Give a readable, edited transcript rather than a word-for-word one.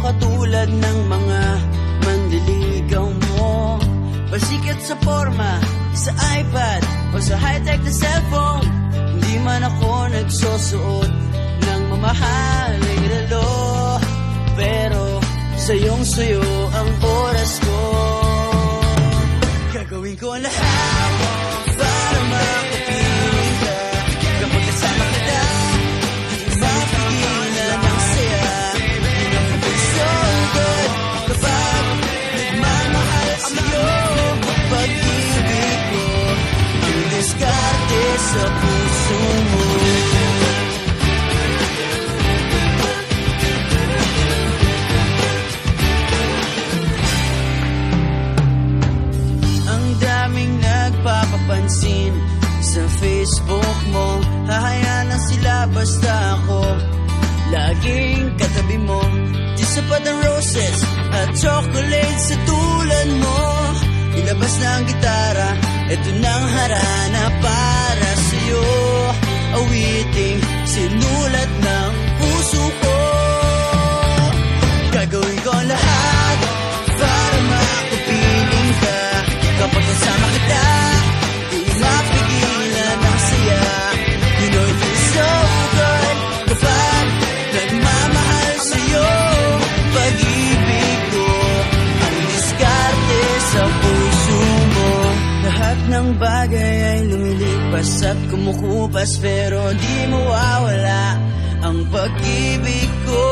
katulad ng mga manliligaw mo. Pasikat sa forma, sa iPad o sa high-tech na cellphone. Hindi man ako nagsusuot ng mamahaling relo, pero sayong-sayo ang oras ko. Gagawin ko ang lahat para makapiling ka. Kapag kasama ka na, di mapigilan ang saya. You know you feel so good kapag nagmamahal sa'yo. Pag-ibig ko, yung diskarte sa puso mo. Nagpapapansin sa Facebook mo, hahayaan lang sila basta ako laging katabi mo. Di sapat ang roses at chocolate sa tulad mo. Ilabas na ang gitara, eto nang harana para sa'yo. Awiting sinulat ng puso ko. Gagawin ko ang lahat para makapiling ka. Kapag kasama kita, di mapigilan ang saya. You know it feels so good kapag nagmamahal sa'yo. Pag-ibig ko, ang diskarte sa puso mo. Lahat ng bagay ay lumilipas at kumukupas, pero di mawawala ang pag-ibig ko.